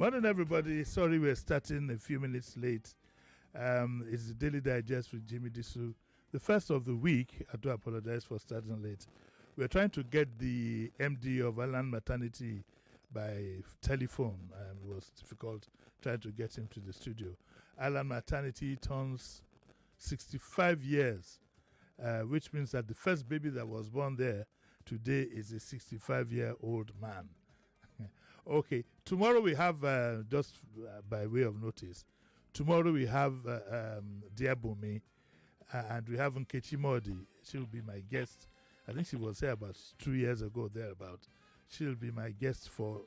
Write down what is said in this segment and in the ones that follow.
Morning, everybody. Sorry we're starting a few minutes late. It's the Daily Digest with Jimi Disu. The first of the week. I do apologize for starting late. We're trying to get the MD of Island Maternity by telephone. It was difficult trying to get him to the studio. Island Maternity turns 65 years, which means that the first baby that was born there today is a 65-year-old man. Okay, tomorrow we have, just by way of notice, tomorrow we have Diabumi, and we have Nkechi Modi. She'll be my guest. I think she was here about 2 years ago, thereabout. She'll be my guest for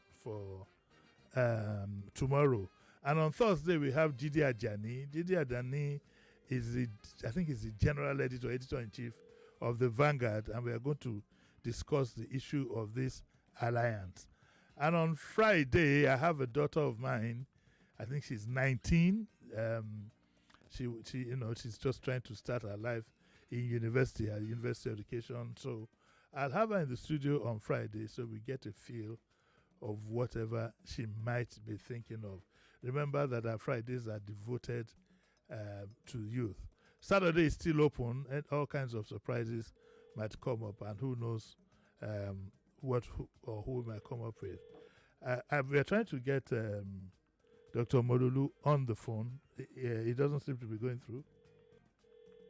tomorrow. And on Thursday we have Jide Ajani. Jide Ajani is the general editor-in-chief of the Vanguard, and we are going to discuss the issue of this alliance. And on Friday, I have a daughter of mine. I think she's 19. She's just trying to start her life in university, her university education. So I'll have her in the studio on Friday, so we get a feel of whatever she might be thinking of. Remember that our Fridays are devoted to youth. Saturday is still open, and all kinds of surprises might come up, and who knows who might come up with. We are trying to get Dr. Modulu on the phone. He doesn't seem to be going through.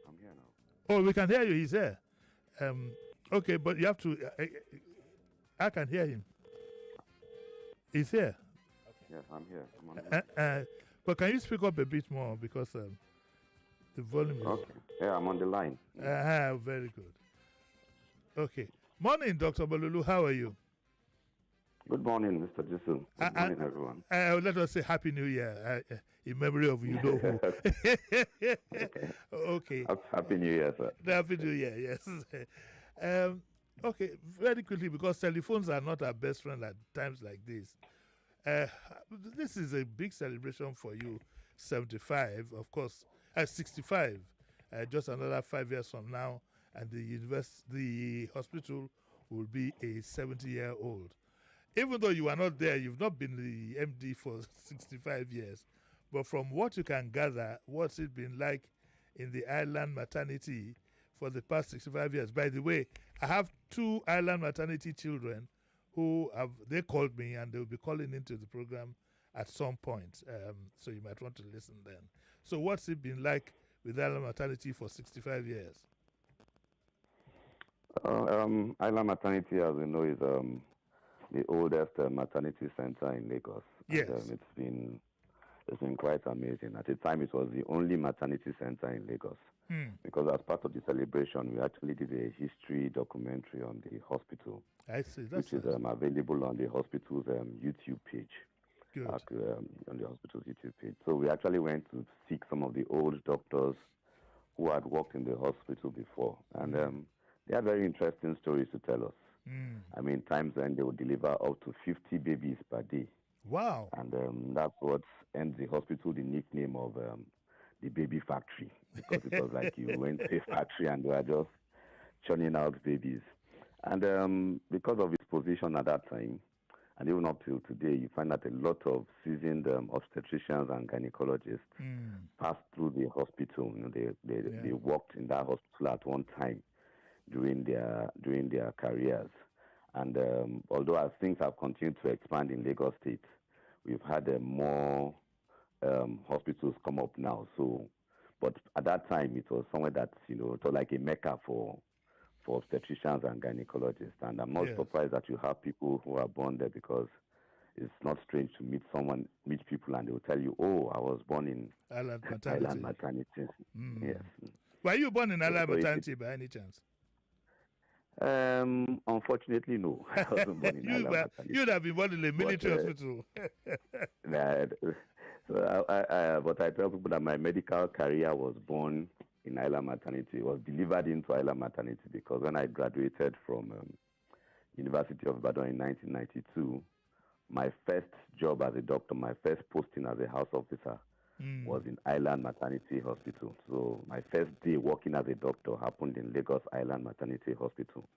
I'm here now. Oh, we can hear you. He's here. Okay, but you have to... I can hear him. He's here. Yes, I'm here. But can you speak up a bit more, because the volume is... Okay. Yeah, I'm on the line. Very good. Okay. Morning, Dr. Modulu. How are you? Good morning, Mr. Disu. Good morning, everyone. Let us say Happy New Year in memory of you know who. Okay. Happy New Year, sir. Happy New Year, yes. Okay, very quickly, because telephones are not our best friend at times like this. This is a big celebration for you. 75, of course. 65. Just another 5 years from now, and the hospital will be a 70-year-old. Even though you are not there, you've not been the MD for 65 years. But from what you can gather, what's it been like in the Island Maternity for the past 65 years? By the way, I have 2 Island Maternity children they called me, and they'll be calling into the program at some point. So you might want to listen then. So what's it been like with Island Maternity for 65 years? Island Maternity, as we know, is the oldest maternity center in Lagos. Yes. And, it's been quite amazing. At the time, it was the only maternity center in Lagos. Because as part of the celebration, we actually did a history documentary on the hospital. I see. Which is available on the hospital's YouTube page. Good. On the hospital's YouTube page. So we actually went to seek some of the old doctors who had worked in the hospital before. And they had very interesting stories to tell us. I mean, times when they would deliver up to 50 babies per day. Wow. And that's what earned the hospital the nickname of the baby factory, because it was like you went to a factory and they were just churning out babies. And because of its position at that time, and even up till today, you find that a lot of seasoned obstetricians and gynecologists passed through the hospital. You know, they worked in that hospital at one time during their careers. And although as things have continued to expand in Lagos State, we've had more hospitals come up now. So, but at that time, it was somewhere that, it was like a mecca for obstetricians and gynecologists. And I'm not surprised that you have people who are born there, because it's not strange to meet people and they will tell you, oh, I was born in Island Maternity. Island Maternity. Yes. Were you born in Island Maternity by any chance? Unfortunately, no. I wasn't born in Island Maternity. You'd have been born in a military hospital. But I tell people that my medical career was born in Island Maternity. It was delivered into Island Maternity, because when I graduated from University of Ibadan in 1992, my first job as a doctor, my first posting as a house officer, was in Island Maternity Hospital. So my first day working as a doctor happened in Lagos Island Maternity Hospital.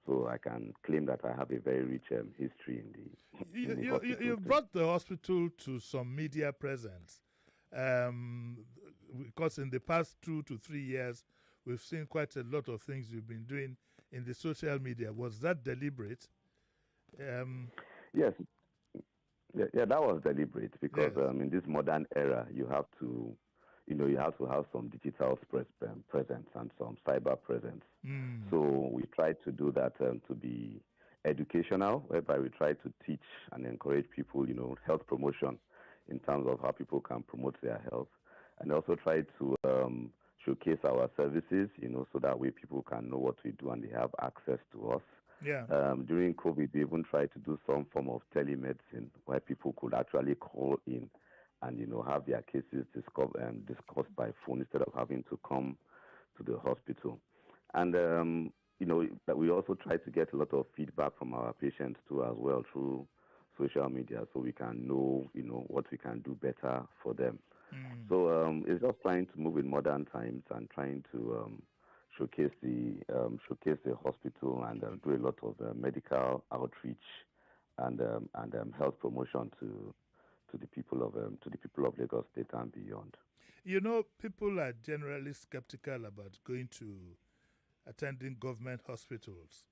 So I can claim that I have a very rich history in the hospital. You brought the hospital to some media presence, um, because in the past 2 to 3 years, we've seen quite a lot of things you've been doing in the social media. Was that deliberate? Yes, yeah, that was deliberate because Yes. in this modern era, you have to, you have to have some digital presence and some cyber presence. Mm. So we try to do that to be educational, whereby we try to teach and encourage people, health promotion in terms of how people can promote their health, and also try to showcase our services, so that way people can know what we do and they have access to us. Yeah. During COVID, we even tried to do some form of telemedicine where people could actually call in and have their cases discussed by phone instead of having to come to the hospital. And that we also try to get a lot of feedback from our patients too as well through social media, so we can know what we can do better for them. Mm. So it's just trying to move in modern times and trying to showcase the hospital and do a lot of medical outreach and health promotion to the people of Lagos State and beyond. People are generally skeptical about going to attending government hospitals.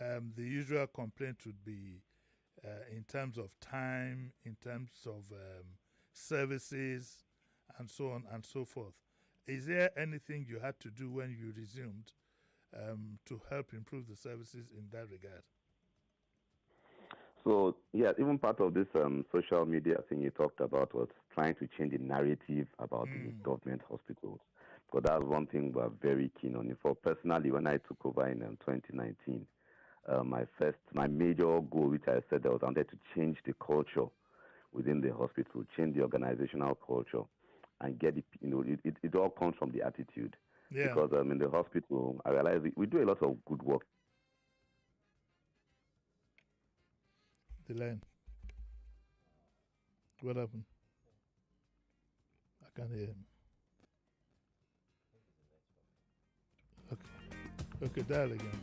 The usual complaint would be in terms of time, in terms of services, and so on and so forth. Is there anything you had to do when you resumed to help improve the services in that regard? So, yeah, even part of this social media thing you talked about was trying to change the narrative about the government hospitals. Because that's one thing we're very keen on. For personally, when I took over in 2019, my major goal, which I said I wanted to change the culture within the hospital, change the organizational culture, and get it. It all comes from the attitude. Yeah. Because in the hospital, I realize we do a lot of good work. The line. What happened? I can't hear him. Okay, dial again.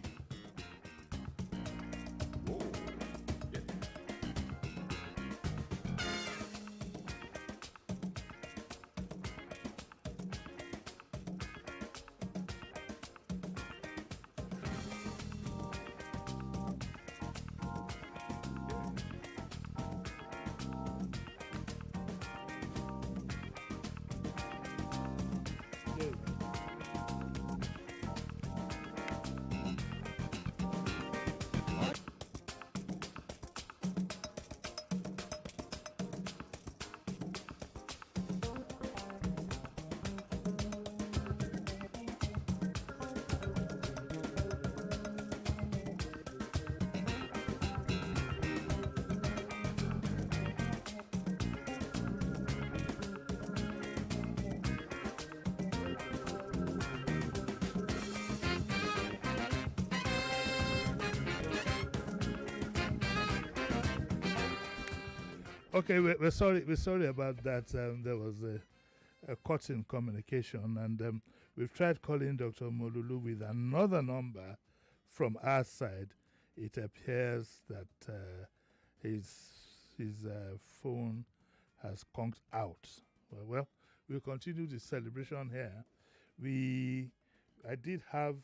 Okay, we're sorry. We're sorry about that. There was a cut in communication, and we've tried calling Dr. Molulu with another number from our side. It appears that his phone has conked out. Well, we'll continue the celebration here. I did have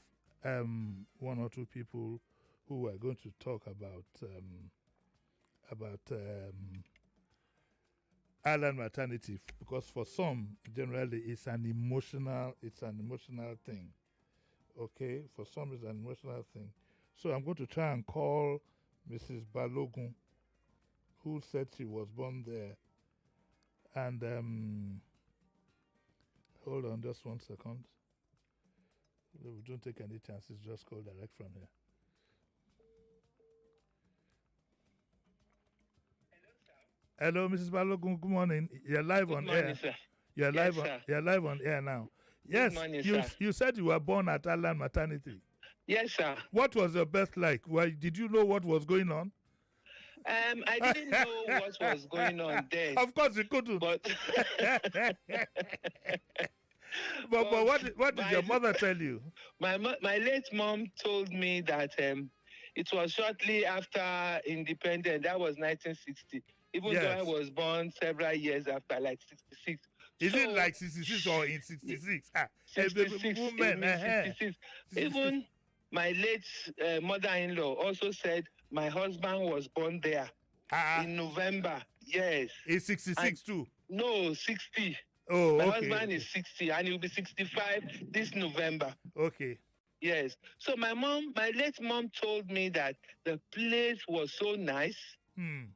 one or two people who were going to talk about island maternity, because for some generally it's an emotional thing. Okay, for some it's an emotional thing. So I'm going to try and call Mrs. Balogun, who said she was born there. And hold on just 1 second. We don't take any chances, just call direct from here. Hello, Mrs. Balogun. Good morning. You're live on morning, air. Sir. You're Yes, live on. sir. You're live on air now. Yes. Good morning, you sir. you said you were born at Island Maternity. Yes, sir. What was your birth like? Why did you know what was going on? I didn't know what was going on then. Of course you couldn't. But but what did your mother tell you? my late mom told me that it was shortly after independence. That was 1960. Even though I was born several years after, like 66. Is it like 66 or in 66? 66. Woman, 66. Even my late mother-in-law also said my husband was born there in November. Yes. He's 66 too? No, 60. Oh, my okay. My husband is 60 and he'll be 65 this November. Okay. Yes. So my late mom told me that the place was so nice.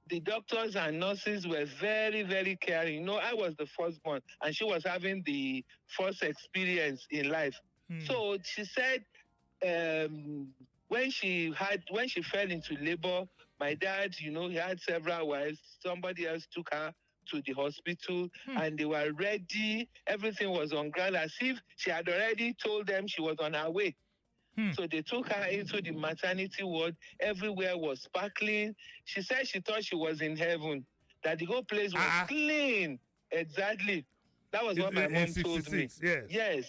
The doctors and nurses were very, very caring. You know, I was the firstborn and she was having the first experience in life. So she said when she fell into labor, my dad, you know, he had several wives. Somebody else took her to the hospital and they were ready. Everything was on ground as if she had already told them she was on her way. So they took her into the maternity ward. Everywhere was sparkling. She said she thought she was in heaven, that the whole place was clean. Exactly. That was what my mom told me. Yes.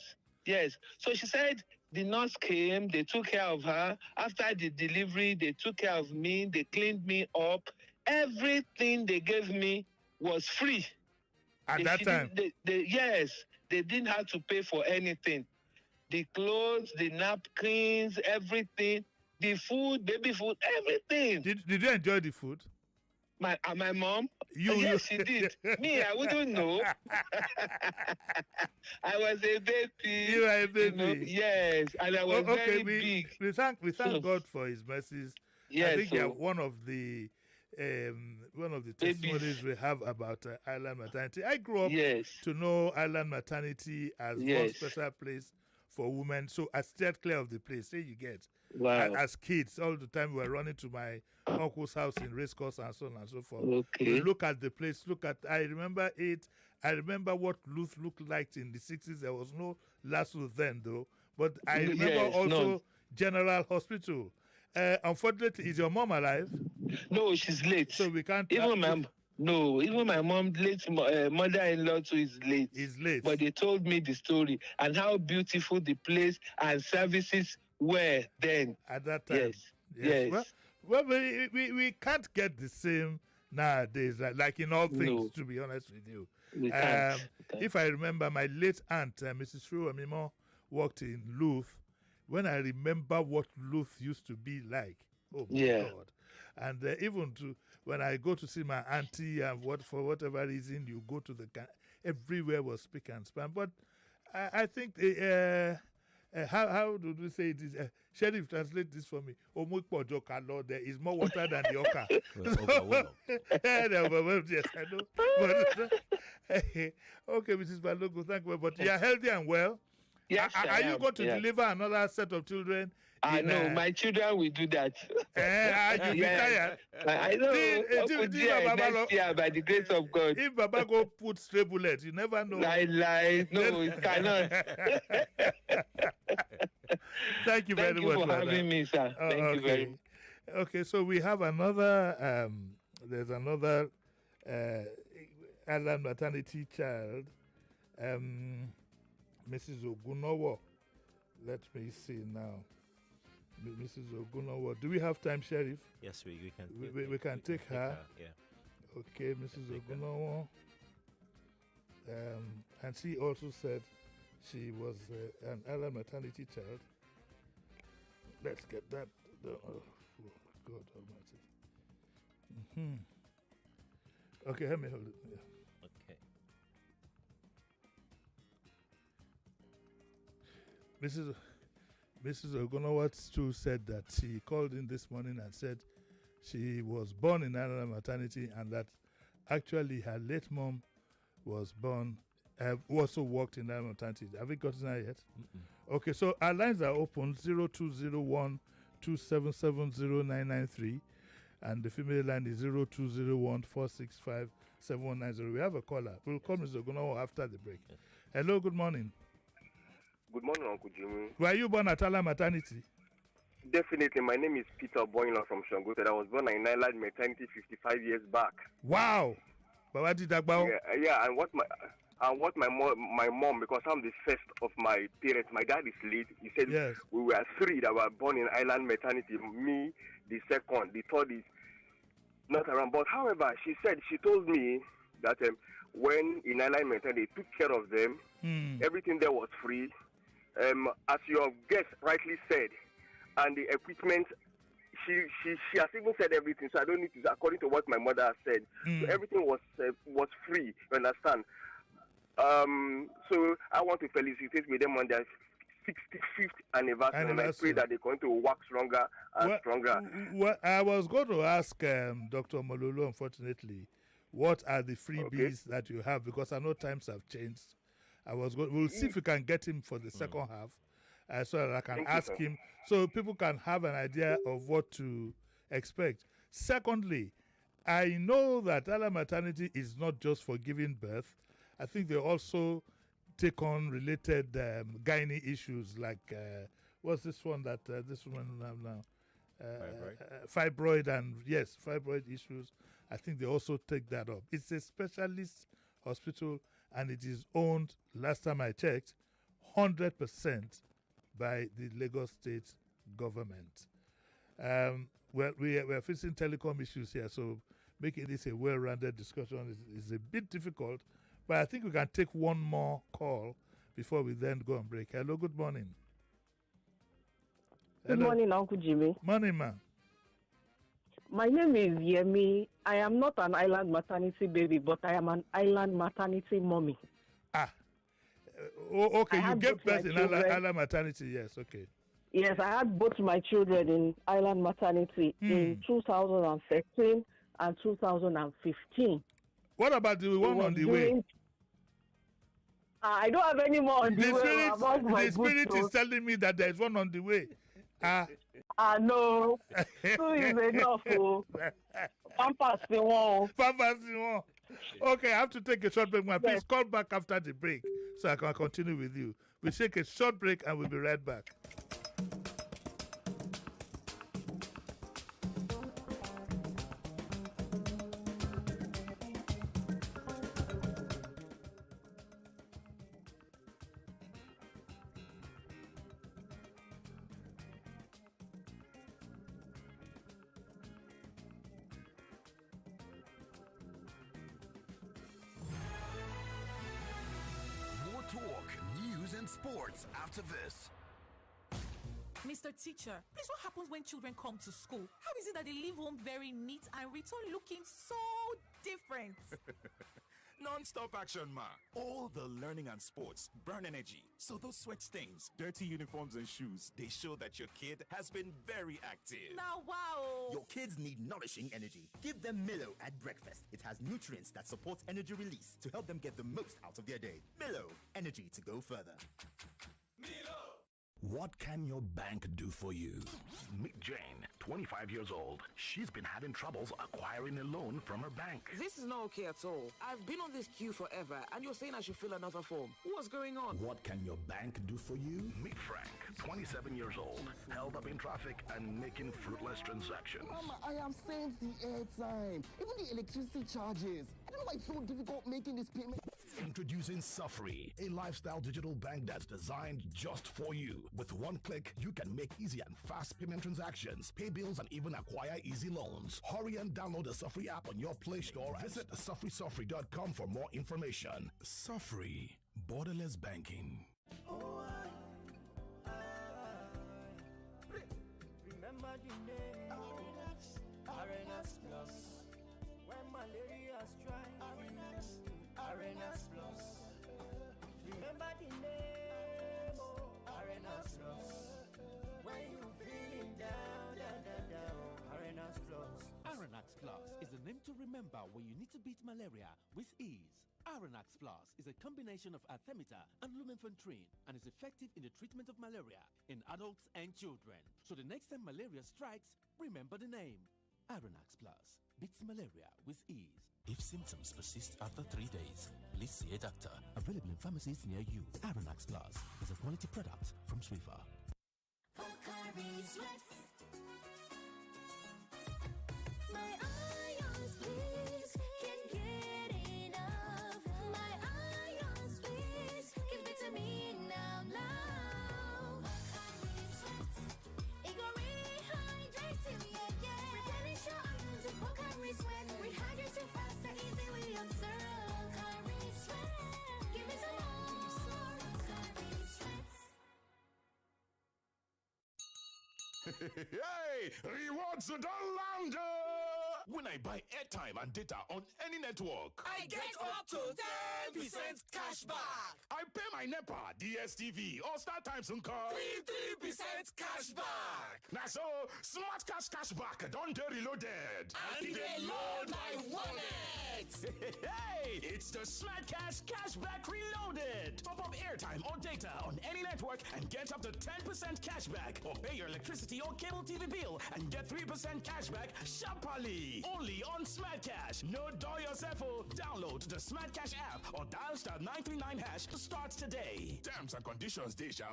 So she said the nurse came, they took care of her. After the delivery, they took care of me. They cleaned me up. Everything they gave me was free. At that time? Yes. They didn't have to pay for anything. The clothes, the napkins, everything, the food, baby food, everything. Did you enjoy the food? My mom? Yes, she did. Me, I wouldn't know. I was a baby. You were a baby. You know? Yes, and I was very big. We thank God for His mercies. Yes, I think you're one of the testimonies we have about Island Maternity. I grew up to know Island Maternity as one special place for women. So I stayed clear of the place. Say you get. Wow. As kids, all the time we were running to my uncle's house in Racecourse and so on and so forth. Okay. We look at the place. I remember it. I remember what Luth looked like in the 60s. There was no last Luth then, though. But I remember also General Hospital. Unfortunately, is your mom alive? No, she's late. So we can't. Even my mom, late mother-in-law too is late. Is late. But they told me the story and how beautiful the place and services were then. At that time. Yes. Well, we can't get the same nowadays, like in all things, to be honest with you. We can't. If I remember, my late aunt, Mrs. Ruamimo, worked in Luth. When I remember what Luth used to be like, oh my God. And even when I go to see my auntie, and for whatever reason, you go to everywhere was spick and span. But I think how do we say it is? Sheriff, translate this for me. There is more water than the Oka. Yes, I know. But, okay, Mrs. Balogo, thank you. But you are healthy and well. Yes, are you going to deliver another set of children? No, my children will do that. You be tired. I know. Next year, by the grace of God. If Baba go put stray bullets, you never know. Lie. No, it cannot. Thank you very much for having me, sir. Thank you very much. Okay, so we have another. There's another Island maternity child. Mrs. Ogunowo. Let me see now. Mrs. Ogunowo. Do we have time, Sheriff? Yes, we can. We can take her. Yeah. Okay, Mrs. Ogunowo. And she also said she was an Island maternity child. Let's get that. Oh, God Almighty. Okay, let me hold it. Yeah. Mrs. Ogunawat too said that she called in this morning and said she was born in Island maternity and that actually her late mom was born, also worked in Island maternity. Have we gotten that yet? Okay, so our lines are open 0201 2770993 and the female line is 0201 465 7190. We have a caller. We'll call Mrs. Ogunawat after the break. Hello, good morning. Good morning, Uncle Jimmy. Were you born at Island maternity? Definitely. My name is Peter Boylan from Shango. I was born in Island maternity 55 years back. Wow. Yeah, and And what my mom, because I'm the first of my parents, my dad is late. He said Yes. we were three that were born in Island Maternity. Me, the second, the third is not around. But however, she told me that when in Island Maternity, they took care of them. Everything there was free. As your guest rightly said, and the equipment. She has even said everything, so I don't need to. According to what my mother has said, so everything was free. You understand? So I want to felicitate with them on their 65th anniversary, and I pray that they're going to work stronger and stronger. Well, I was going to ask Dr. Mololo, unfortunately, what are the freebies that you have? Because I know times have changed. We'll see if we can get him for the second half, so that I can ask him, so people can have an idea of what to expect. Secondly, I know that Island Maternity is not just for giving birth. I think they also take on related gynae issues like what's this one that this woman have now? Fibroid and fibroid issues. I think they also take that up. It's a specialist hospital and it is owned, last time I checked, 100% by the Lagos State government. We're facing telecom issues here, so making this a well-rounded discussion is a bit difficult. But I think we can take one more call before we then go on break. Hello, good morning. Good morning, Uncle Jimmy. Morning, ma'am. My name is Yemi. I am not an Island Maternity baby, but I am an Island Maternity mommy. Okay. You gave birth in Island Maternity, yes, okay. Yes, I had both my children in Island Maternity in 2013 and 2015. What about the one on the way? I don't have any more on the way. The spirit is telling me that there is one on the way. No. 2 is enough. Pampers the one. Okay, I have to take a short break. Please call back after the break so I can continue with you. We'll take a short break and we'll be right back. Talk, news, and sports after this. Mr. Teacher, please, what happens when children come to school? How is it that they leave home very neat and return looking so different? Non-stop action, ma. All the learning and sports burn energy. So those sweat stains, dirty uniforms and shoes, they show that your kid has been very active. Now, wow. Your kids need nourishing energy. Give them Milo at breakfast. It has nutrients that support energy release to help them get the most out of their day. Milo, energy to go further. Milo! What can your bank do for you? Meet Jane, 25 years old. She's been having troubles acquiring a loan from her bank. This is not okay at all. I've been on this queue forever, and you're saying I should fill another form. What's going on? What can your bank do for you? Meet Frank, 27 years old, held up in traffic and making fruitless transactions. Mama, I have saved the airtime, even the electricity charges. I don't know why it's so difficult making this payment. Introducing Safri, a lifestyle digital bank that's designed just for you. With one click, you can make easy and fast payment transactions, pay bills, and even acquire easy loans. Hurry and download the Safri app on your Play Store. Visit safrisafri.com for more information. Safri, borderless banking. Remember the name Arenas Plus. When malaria strikes, Arenas Plus. Remember the name Arenas Plus. When you feeling down, Arenas Plus. Arenax Plus is the name to remember when you need to beat malaria with ease. Arenax Plus is a combination of artemether and lumenfantrine and is effective in the treatment of malaria in adults and children. So the next time malaria strikes, remember the name. Arenax Plus beats malaria with ease. If symptoms persist after 3 days, please see a doctor. Available in pharmacies near you. Arenax Plus is a quality product from Swiffer. My ions, please, can't get enough. My ions. Hey, rewards to the lander. When I buy airtime and data on any network, I get up to 10% cash back. I pay my NEPA, DSTV, or StarTimes and call 3% cash back. Now so, Smart Cash back, don't get reloaded. And they load my wallet. Hey, it's the Smart Cash back reloaded. Top up airtime or data on any network and get up to 10% cash back. Or pay your electricity or cable TV bill and get 3% cash back sharply. Only on Smart Cash. No door yourself. Download the Smart Cash app or dial *939# to start today. Terms and conditions, Deja.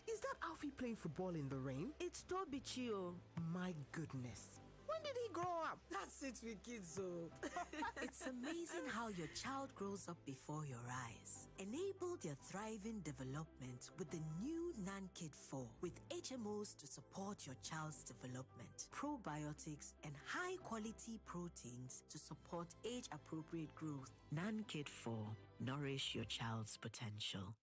Is that Alfie playing football in the rain? It's Toby Chio. My goodness. When did he grow up? That's it with kids, so. It's amazing how your child grows up before your eyes. Enable their thriving development with the new NanKid 4 with HMOs to support your child's development, probiotics, and high-quality proteins to support age-appropriate growth. NanKid 4. Nourish your child's potential.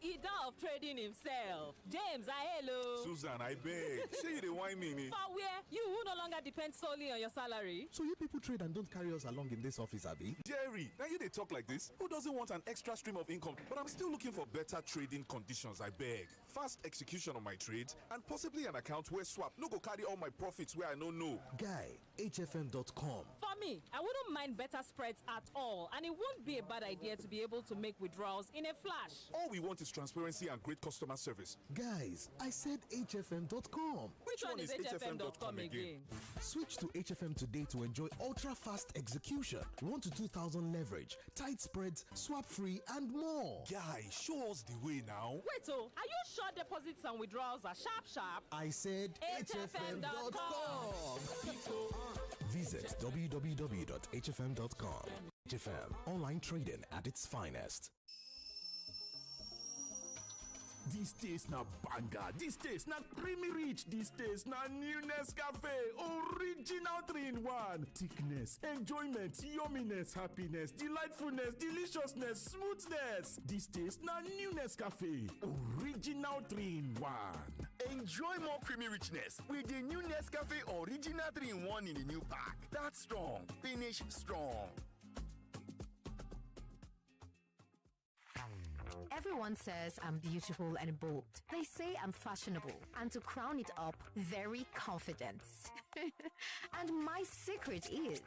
He done of trading himself. James, hello. Susan, I beg. Say you the wine me. For where? You who no longer depend solely on your salary. So you people trade and don't carry us along in this office, Abby? Jerry, now you they talk like this. Who doesn't want an extra stream of income? But I'm still looking for better trading conditions, I beg. Fast execution of my trades and possibly an account where swap no go carry all my profits where I no know. Guy, HFM.com. For me, I wouldn't mind better spreads at all, and it won't be a bad idea to be able to make withdrawals in a flash. All we want is transparency and great customer service. Guys, I said HFM.com. Which one is HFM.com again? Switch to HFM today to enjoy ultra-fast execution, 1 to 2,000 leverage, tight spreads, swap-free, and more. Guy, show us the way now. Wait, are you sure deposits and withdrawals are sharp? I said HFM.com. Visit www.hfm.com. HFM, online trading at its finest. This taste na banger, this taste na creamy rich, this taste na new Nescafe, original 3-in-1. Thickness, enjoyment, yumminess, happiness, delightfulness, deliciousness, smoothness. This taste na new Nescafe, original 3-in-1. Enjoy more creamy richness with the new Nescafe Original 3-in-1 in the new pack. That's strong, finish strong. Everyone says I'm beautiful and bold. They say I'm fashionable. And to crown it up, very confident. And my secret is...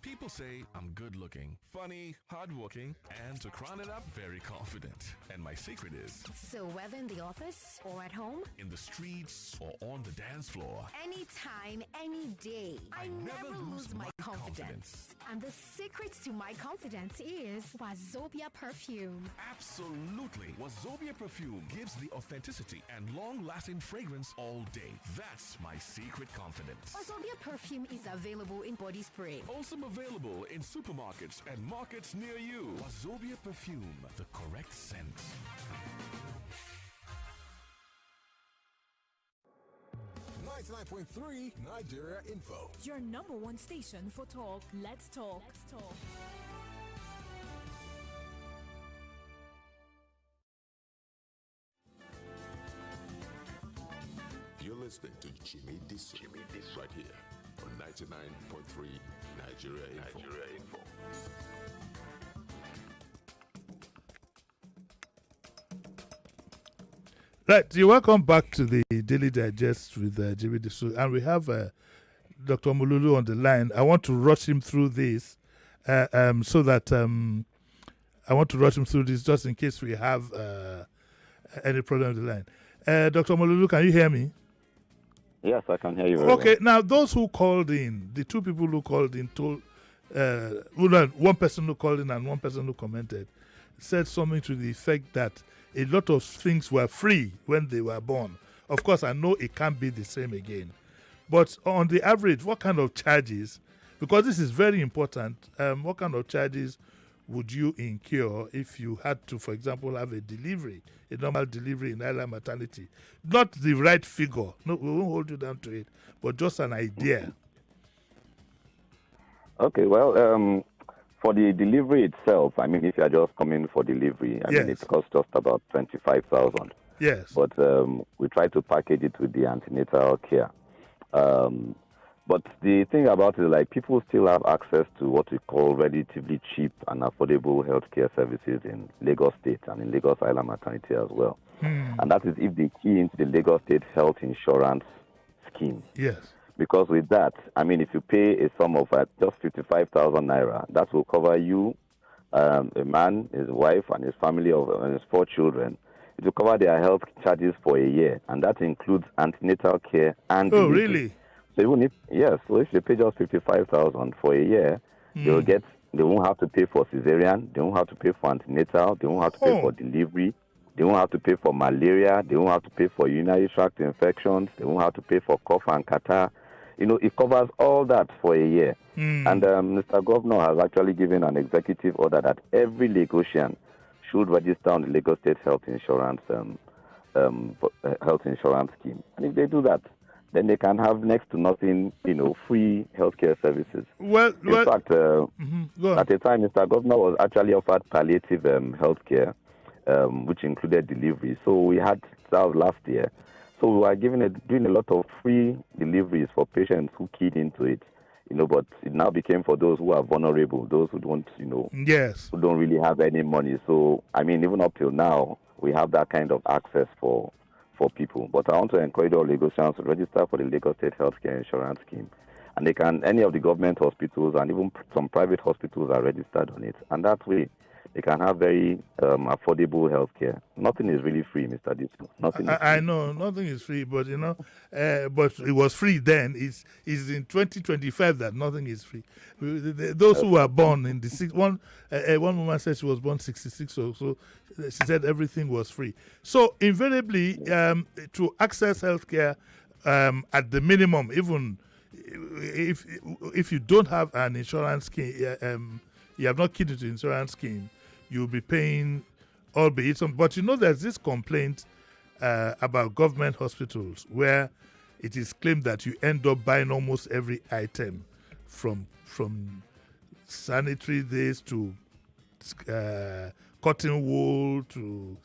People say I'm good looking, funny, hardworking, and to crown it up, very confident. And my secret is... So whether in the office or at home, in the streets or on the dance floor, anytime, any day, I never lose my confidence. And the secret to my confidence is Wazobia perfume. Absolutely. Wazobia perfume gives the authenticity and long-lasting fragrance all day. That's my secret confidence. Wazobia perfume is available in body spray. Also available in supermarkets and markets near you. Wazobia perfume, the correct scent. .3 Nigeria Info. Your number one station for talk. Let's talk. You're listening to Jimi Disu right here on 99.3 Nigeria Info. Right, you're welcome back to the Daily Digest with Jimi Disu, and we have Dr. Mululu on the line. I want to rush him through this, so that I want to rush him through this just in case we have any problem with the line. Dr. Mululu, can you hear me? Yes, I can hear you very Okay, well. now those who called in, the two people who called in told, one person who called in and one person who commented, said something to the effect that a lot of things were free when they were born. Of course, I know it can't be the same again. But on the average, what kind of charges, because this is very important, what kind of charges would you incur if you had to, for example, have a normal delivery in Island Maternity? Not the right figure. No, we won't hold you down to it, but just an idea. Okay, well, for the delivery itself, I mean, if you're just coming for delivery, I mean, it costs just about 25,000. Yes. But we try to package it with the antenatal care. But the thing about it is, like, people still have access to what we call relatively cheap and affordable healthcare services in Lagos State and in Lagos Island Maternity as well. And that is if they key into the Lagos State Health Insurance Scheme. Yes. Because with that, I mean, if you pay a sum of just 55,000 naira, that will cover you, a man, his wife, and his family and his 4 children. It will cover their health charges for a year, and that includes antenatal care and Oh, delivery. really? So even if so if you pay just 55,000 for a year, they won't have to pay for cesarean, they won't have to pay for antenatal, they won't have to pay for delivery, they won't have to pay for malaria, they won't have to pay for urinary tract infections, they won't have to pay for cough and catarrh. It covers all that for a year. And Mr. Governor has actually given an executive order that every Lagosian should register on the Lagos State Health Insurance Scheme. And if they do that, then they can have next to nothing, free healthcare services. In fact, at the time, Mr. Governor was actually offered palliative healthcare, which included delivery. So we had that last year. So we were doing a lot of free deliveries for patients who keyed into it. But it now became for those who are vulnerable, those who don't, yes, who don't really have any money. So, I mean, even up till now, we have that kind of access for people. But I want to encourage all Lagosians to register for the Lagos State Healthcare Insurance Scheme. And any of the government hospitals and even some private hospitals are registered on it. And that way, they can have very affordable healthcare. Nothing is really free, Mr. Disu. Nothing. I know nothing is free, but but it was free then. It's in 2025 that nothing is free. Those who were born in the one woman said she was born 66 or so. She said everything was free. So invariably, to access healthcare at the minimum, even if you don't have an insurance scheme, you have not keyed into insurance scheme, you'll be paying, albeit some. But there's this complaint about government hospitals where it is claimed that you end up buying almost every item, from sanitary days to cotton wool to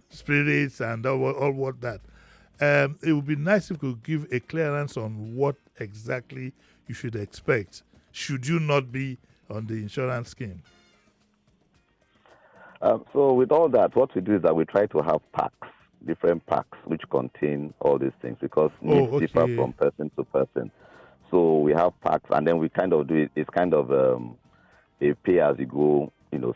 spirits and all what that. It would be nice if you could give a clearance on what exactly you should expect should you not be on the insurance scheme. So with all that, what we do is that we try to have packs, different packs, which contain all these things because needs differ from person to person. So we have packs, and then we kind of do it. It's kind of a pay-as-you-go,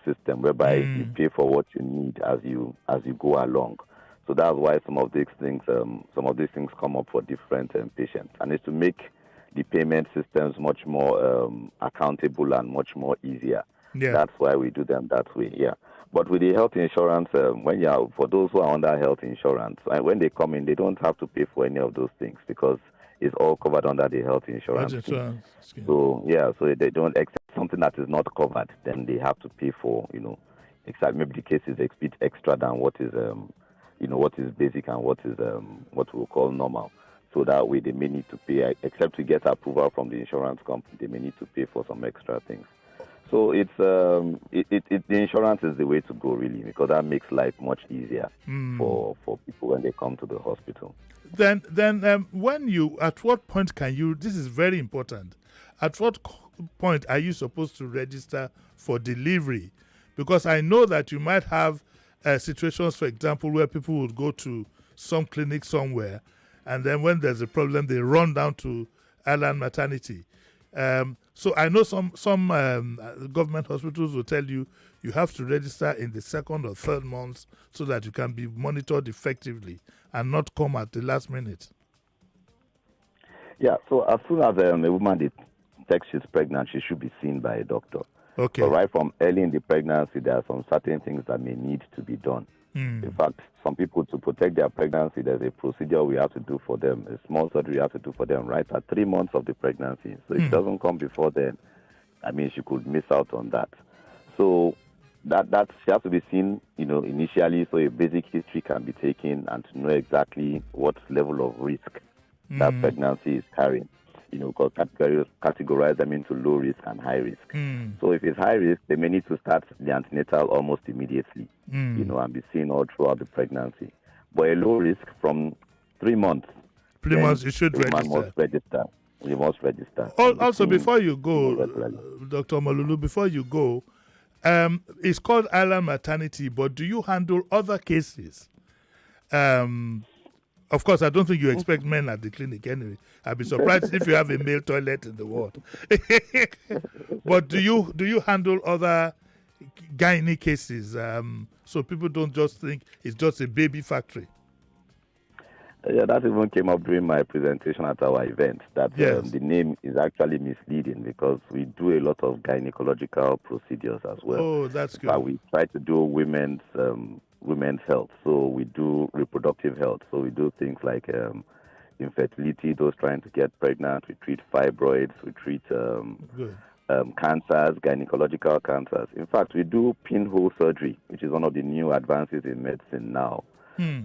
system whereby you pay for what you need as you go along. So that's why some of these things come up for different patients, and it's to make the payment systems much more accountable and much more easier. Yeah. That's why we do them that way. Yeah. But with the health insurance, for those who are under health insurance, when they come in, they don't have to pay for any of those things because it's all covered under the health insurance scheme. So so they don't accept something that is not covered, then they have to pay for, except maybe the case is a bit extra than what is, what is basic and what is what we'll call normal. So that way they may need to pay, except to get approval from the insurance company, they may need to pay for some extra things. So it's the insurance is the way to go, really, because that makes life much easier for people when they come to the hospital. Then at what point can you? This is very important. At what point are you supposed to register for delivery? Because I know that you might have situations, for example, where people would go to some clinic somewhere, and then when there's a problem, they run down to Island Maternity. So I know some government hospitals will tell you have to register in the second or third month so that you can be monitored effectively and not come at the last minute. Yeah, so as soon as a woman detects she's pregnant, she should be seen by a doctor. Okay. So right from early in the pregnancy, there are some certain things that may need to be done. In fact, some people, to protect their pregnancy, there's a procedure we have to do for them, a small surgery we have to do for them right at 3 months of the pregnancy. So if it doesn't come before then, she could miss out on that. So that she has to be seen, initially, so a basic history can be taken and to know exactly what level of risk that pregnancy is carrying. Because categorize them into low risk and high risk. So if it's high risk, they may need to start the antenatal almost immediately, and be seen all throughout the pregnancy. but a low risk from 3 months. 3 months, you should man register. must register. You must register. Also, before you go, Dr. Malulu, before you go, it's called Island Maternity, but do you handle other cases? Of course, I don't think you expect men at the clinic anyway. I'd be surprised if you have a male toilet in the ward. But do you handle other gynae cases, so people don't just think it's just a baby factory? Yeah, that even came up during my presentation at our event, that the name is actually misleading because we do a lot of gynecological procedures as well. Oh, that's good. But we try to do women's health. So we do reproductive health. So we do things like infertility, those trying to get pregnant. We treat fibroids. We treat cancers, gynecological cancers. In fact, we do pinhole surgery, which is one of the new advances in medicine now.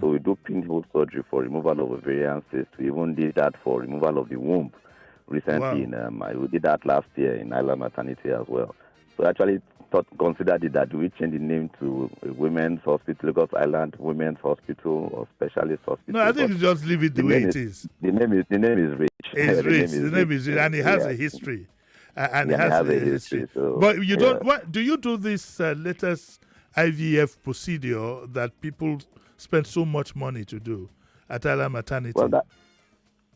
So we do pinhole surgery for removal of ovarian cysts. We even did that for removal of the womb recently. Wow. We did that last year in Island Maternity as well. So actually considered it that we change the name to Women's Hospital, Lagos Island Women's Hospital or Specialist Hospital. No, I think you just leave it the way it is. The name is rich. It's rich. The name is rich, and it has a history. And it has a history. So, but you don't. What do you do this latest IVF procedure that people spend so much money to do at Island Maternity? Well,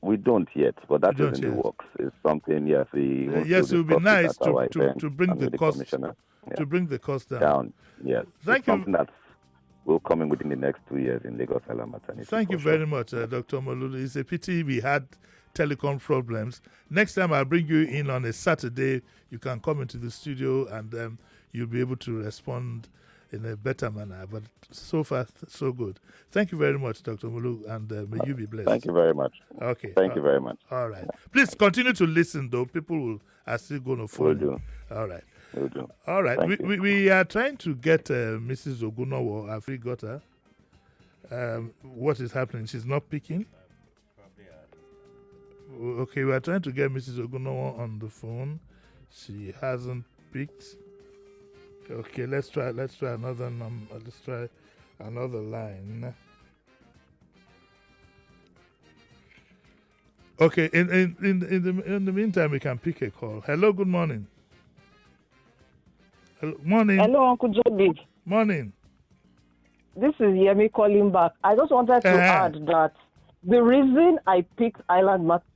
we don't yet, but that is in the works. It's something, yes. Yes, it would be nice to bring the cost to bring the cost down. Yes, thank you. Something that will come in within the next 2 years in Lagos Island Maternity. Thank you very much, Dr. Malulu. It's a pity we had telecom problems. Next time I'll bring you in on a Saturday. You can come into the studio and you'll be able to respond in a better manner. But so far, so good. Thank you very much, Dr. Mulu, and may you be blessed. Thank you very much. Okay. Thank you very much. All right. Please continue to listen, though. People are still going to follow. Will do. All right. Will do. All right. We are trying to get Mrs. Ogunowo. Have we got her? What is happening? She's not picking? Okay, we are trying to get Mrs. Ogunowo on the phone. She hasn't picked. Okay, let's try another number. Let's try another line. Okay, in the meantime, we can pick a call. Hello, good morning. Hello, morning. Hello, Uncle Joby. Morning. This is Yemi calling back. I just wanted to add that the reason I picked Island Maternity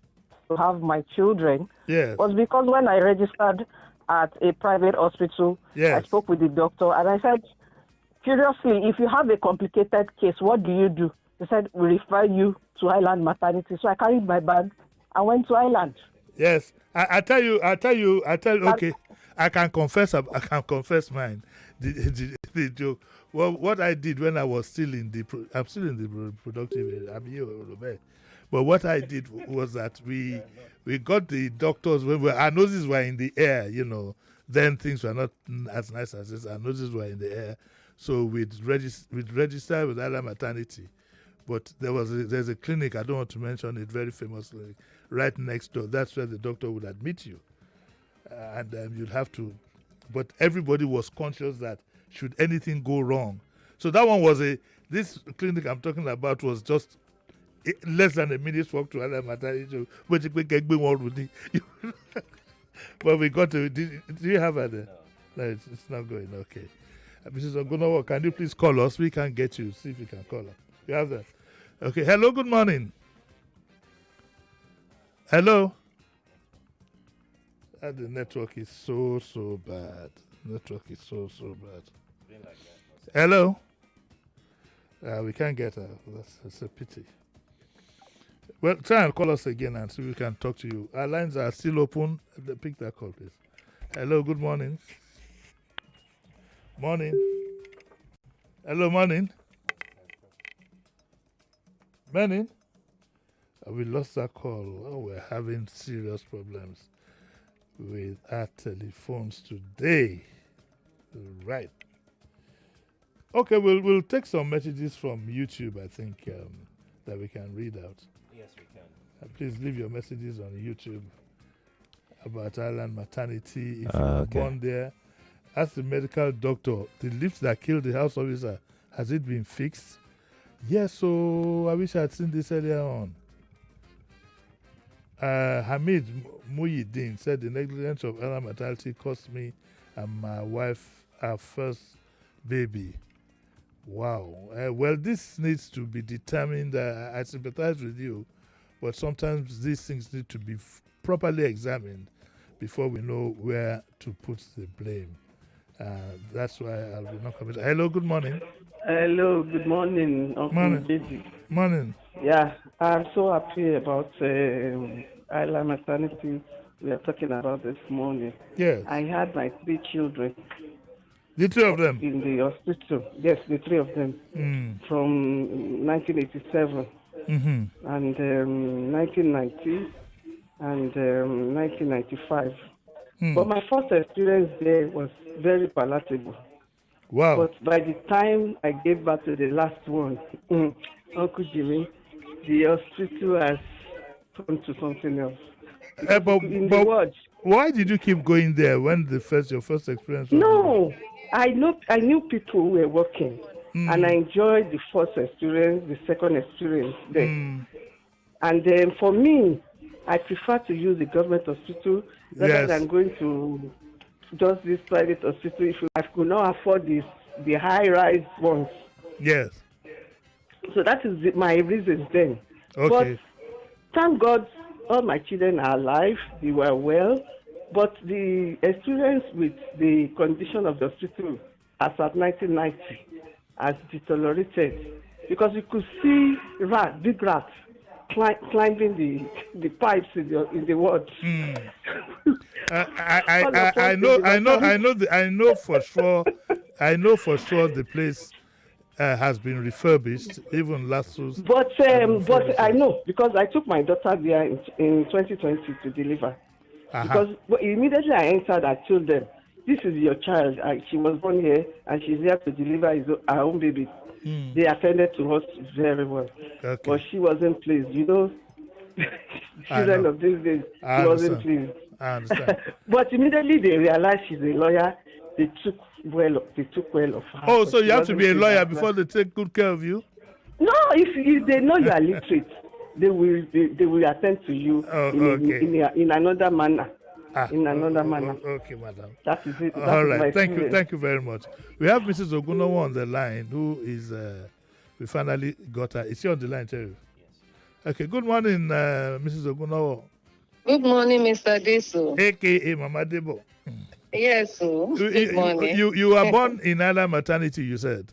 to have my children was because when I registered at a private hospital, I spoke with the doctor and I said, curiously, if you have a complicated case, what do you do? He said, we refer you to Island Maternity. So I carried my bag and went to Island. Yes, I tell you. Okay, I can confess mine. The joke. Well, what I did when I was I'm still in the reproductive area. I'm here, but what I did was that we got the doctors when our noses were in the air. Then things were not as nice as this. Our noses were in the air, so we'd register with Island Maternity. But there's a clinic, I don't want to mention it, very famous clinic, right next door. That's where the doctor would admit you. And you'd have to, but everybody was conscious that should anything go wrong. So that one was this clinic I'm talking about was just less than a minute's walk to Island Maternity. But we got to, do you have it there? No, it's not going, okay. Mrs. Ogunowo, can you please call us? We can get you, see if you can call us. You have that? Okay. Hello, good morning. Hello. The network is so bad. Network is so bad. Hello. We can't get her. That's a pity. Well, try and call us again and see if we can talk to you. Our lines are still open. Pick that call, please. Hello, good morning. Morning. Hello, morning. Morning. We lost that call. Oh, we're having serious problems with our telephones today. Right. Okay, we'll take some messages from YouTube, I think, that we can read out. Yes, we can. Please leave your messages on YouTube about Island Maternity. If you're born there, ask the medical doctor, the lift that killed the house officer, has it been fixed? Yes, so I wish I had seen this earlier on. Hamid Muhyiddin said the negligence of Ella Maternity cost me and my wife our first baby. Wow. Well, this needs to be determined. I sympathize with you, but sometimes these things need to be properly examined before we know where to put the blame. That's why I'll be not committed. Hello, good morning. Hello, good morning, Uncle Morning. Daisy. Morning. Yeah, I'm so happy about Isla Maternity we are talking about this morning. Yes. I had my 3 children. The 3 of them? In the hospital. Yes, the 3 of them. From 1987 Mm-hmm. and 1990 and 1995. But my first experience there was very palatable. Wow. But by the time I gave birth to the last one, Uncle Jimmy, the hospital has turned to something else. But why did you keep going there when your first experience was? No, I knew people who were working, and I enjoyed the first experience, the second experience there. And then for me, I prefer to use the government hospital rather than going to just this private hospital if I could not afford the high-rise ones. Yes. So that is my reasons then. Okay. But thank God all my children are alive, they were well, but the experience with the condition of the hospital as at 1990 has deteriorated because you could see big rats climbing the pipes in the ward. I know for sure the place has been refurbished, even last year. But I know because I took my daughter there in 2020 to deliver. Because immediately I entered, I told them, "This is your child. She was born here, and she's here to deliver her own baby." They attended to us very well, but she wasn't pleased. You know, children of these days, she wasn't pleased. I understand. But immediately they realized she's a lawyer. They took well of her. Oh, so you have to be a lawyer before they take good care of you? No, if they know you are literate, they will attend to you in another manner. In another manner. Okay, madam. That is it. All right. Thank you very much. We have Mrs. Ogunowo on the line, who is we finally got her. Is she on the line, Terry? Yes. Okay. Good morning, Mrs. Ogunowo. Good morning, Mr. Disu. AKA Mama Debo. Yes, good morning. You were born in Island Maternity, you said?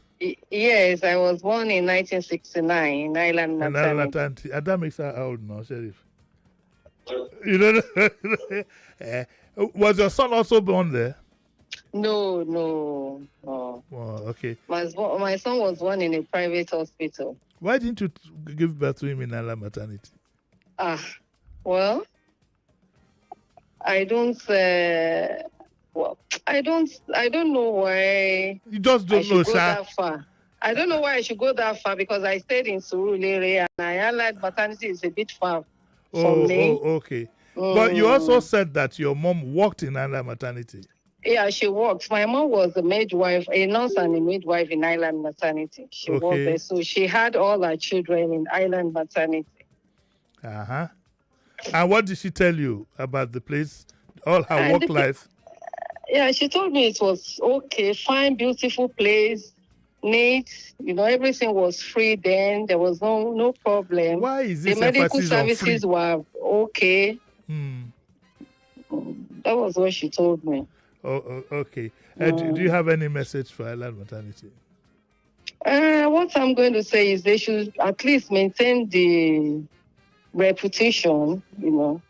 Yes, I was born in 1969 in Island Maternity. And that makes her old now, Sheriff. You don't know? Was your son also born there? No. Oh, okay. My son was born in a private hospital. Why didn't you give birth to him in Island Maternity? Well, I don't know why. You just don't know, sir. That far. I don't know why I should go that far because I stayed in Surulere and Island Maternity is a bit far from me. Oh, okay. But you also said that your mom worked in Island Maternity. Yeah, she worked. My mom was a midwife, a nurse and a midwife in Island Maternity. She worked there. So she had all her children in Island Maternity. And what did she tell you about the place, all her work life? Yeah, she told me it was okay, fine, beautiful place, neat. You know, everything was free then. There was no problem. Why is this the medical services were okay. That was what she told me. Oh, okay. Do you have any message for Island Maternity? What I'm going to say is they should at least maintain the reputation, you know,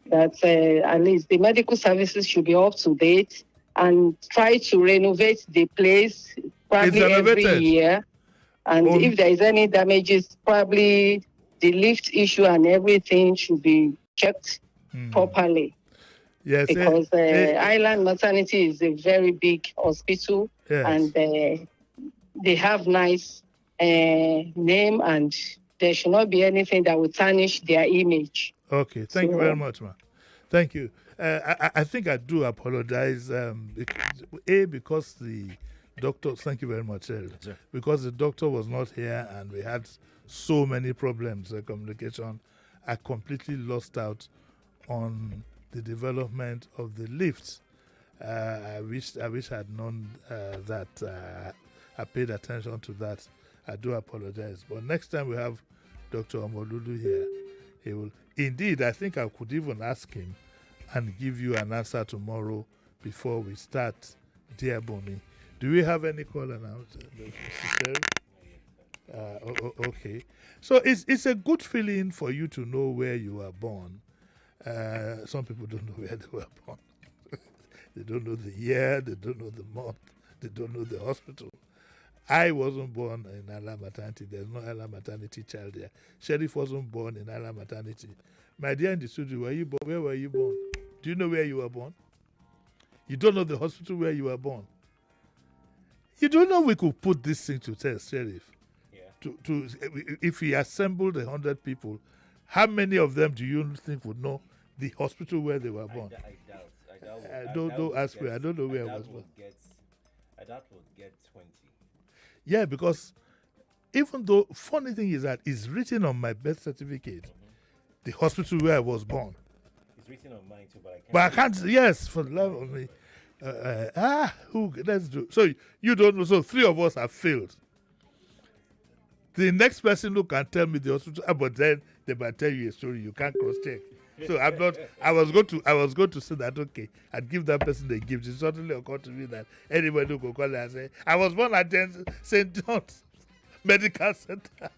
that at least the medical services should be up to date and try to renovate the place probably every year. And if there is any damages, probably the lift issue and everything should be checked properly. Yes, because Island Maternity is a very big hospital, and they have nice name, and there should not be anything that will tarnish their image. Okay, thank you very much, ma. Thank you. I think I do apologize, because the Doctor, thank you very much, Sheriff. Because the doctor was not here and we had so many problems with communication, I completely lost out on the development of the lifts. I wish I had known that. I paid attention to that. I do apologize. But next time we have Dr. Omolulu here, he will. Indeed, I think I could even ask him and give you an answer tomorrow before we start, dear Boni. Do we have any caller now? Okay. So it's a good feeling for you to know where you were born. Some people don't know where they were born. They don't know the year, they don't know the month, they don't know the hospital. I wasn't born in Ala Maternity. There's no Ala Maternity child there. Sheriff wasn't born in Ala Maternity. My dear in the studio, where were you born? Do you know where you were born? You don't know the hospital where you were born. You don't know we could put this thing to test, Sheriff. Yeah. If we assembled 100 people, how many of them do you think would know the hospital where they were born? Don't ask me. I don't know where I was born. I doubt we'll get 20. Yeah, because even though, funny thing is that it's written on my birth certificate, the hospital where I was born. It's written on mine too, but I can't. Yes, for the love of me. Let's do. So you don't know. So 3 of us have failed. The next person who can tell me the hospital, but then they might tell you a story. You can't cross-check. So I'm not. I was going to say that. Okay, I'd give that person the gift. It suddenly occurred to me that anybody who could call and say, "I was born at St. John's Medical Center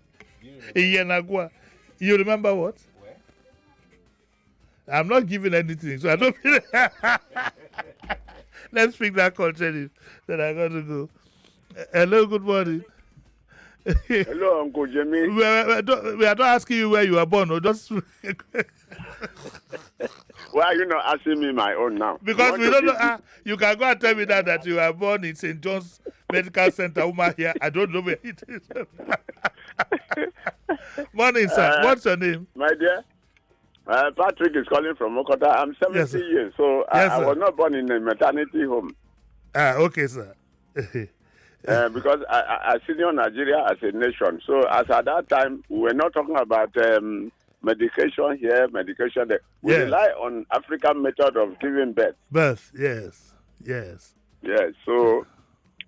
in Yenagua." You remember what? Where? I'm not giving anything, so I don't feel. Let's pick that call, Sheriff. Then I got to go. Hello, good morning. Hello, Uncle Jimmy. We are not asking you where you were born, or just. Why are you not asking me my own now? Because we don't know. You can go and tell me that you were born in St. John's Medical Center, woman here. I don't know where it is. Morning, sir. What's your name? My dear, Patrick is calling from Okota. I'm 70 years, so I was not born in a maternity home. Okay, sir. Because I senior Nigeria as a nation. So as at that time, we were not talking about medication here, medication there. We rely on African method of giving birth. Yes. Yes, so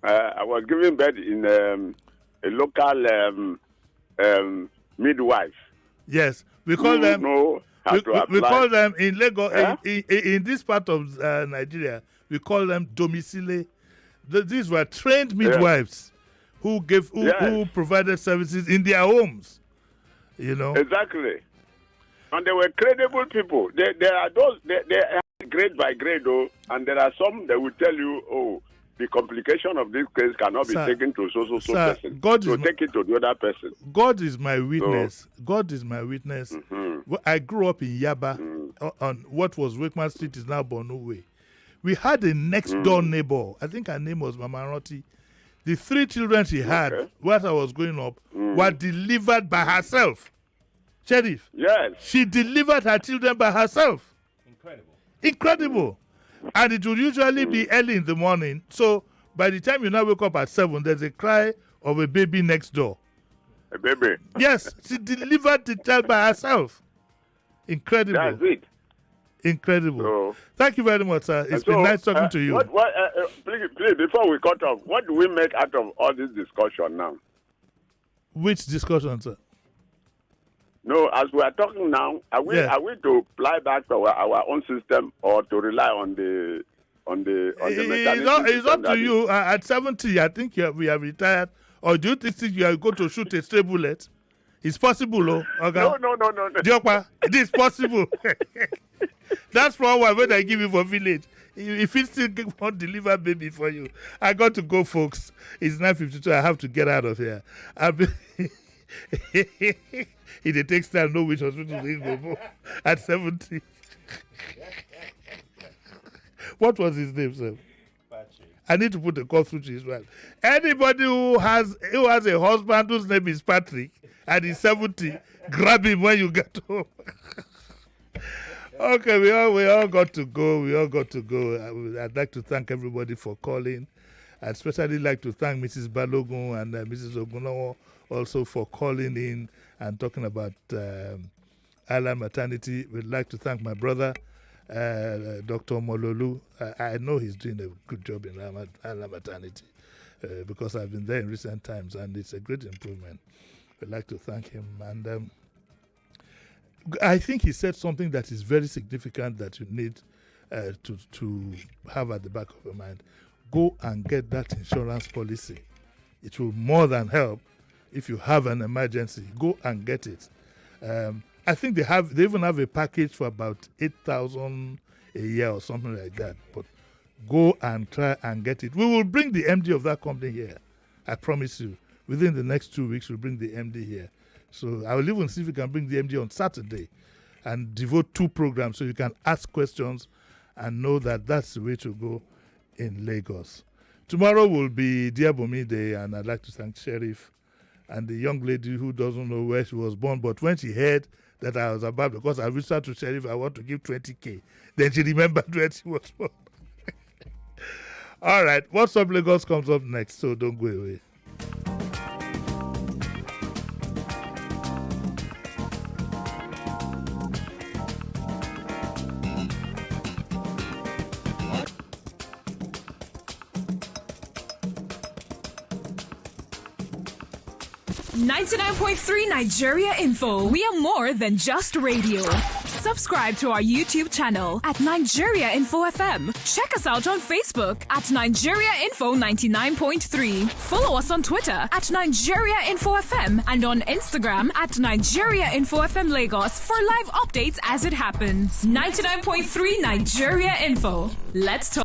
I was giving birth in a local midwife. Yes, we call them. We call them in Lagos, in this part of Nigeria, we call them domicile. These were trained midwives who provided services in their homes. You know exactly, and they were credible people. There are those they are grade by grade, and there are some that will tell you, the complication of this case cannot be taken to so person. Take it to the other person. God is my witness. God is my witness. I grew up in Yaba, on what was Wakeman Street is now Borno Way. We had a next door neighbor. I think her name was Mama Roti. The 3 children she had while I was growing up were delivered by herself. Sheriff. Yes. She delivered her children by herself. Incredible. And it would usually be early in the morning. So by the time you now wake up at 7, there's a cry of a baby next door. A baby? Yes. She delivered the child by herself. Incredible. That's it. Incredible. Thank you very much, sir. It's been nice talking to you. Please, before we cut off, what do we make out of all this discussion now? Which discussion, sir? No, as we are talking now, are we to fly back to our own system or to rely on the maternity? It's up to you. At 70, I think we are retired. Or do you think you are going to shoot a stray bullet? It's possible, okay? No. Diokwa, it is possible. That's from when I give you for village. If it still won't deliver baby for you, I got to go, folks. It's 9:52. I have to get out of here. It takes time to know which hospital to go at 70. What was his name, sir? Patrick. I need to put a call through to his wife. Anybody who has a husband whose name is Patrick and is 70, grab him when you get home. Okay, we all got to go. I'd like to thank everybody for calling. I'd especially like to thank Mrs. Balogun and Mrs. Ogunowo also for calling in and talking about Island Maternity. We'd like to thank my brother, Dr. Mololu. I know he's doing a good job in Island Maternity because I've been there in recent times, and it's a great improvement. We'd like to thank him. And I think he said something that is very significant that you need to have at the back of your mind. Go and get that insurance policy. It will more than help if you have an emergency. Go and get it. I think they even have a package for about 8,000 a year or something like that. But go and try and get it. We will bring the MD of that company here. I promise you. Within the next 2 weeks, we'll bring the MD here. So I will even see if we can bring the MD on Saturday and devote 2 programs so you can ask questions and know that that's the way to go in Lagos. Tomorrow will be Diabomi Day, and I'd like to thank Sheriff and the young lady who doesn't know where she was born, but when she heard that I was about, because I reached out to Sheriff, I want to give 20K. Then she remembered where she was born. All right, What's Up Lagos comes up next, so don't go away. .3 Nigeria Info. We are more than just radio. Subscribe to our YouTube channel at Nigeria Info FM. Check us out on Facebook at Nigeria Info 99.3. Follow us on Twitter at Nigeria Info FM and on Instagram at Nigeria Info FM Lagos for live updates as it happens. 99.3 Nigeria Info. Let's talk.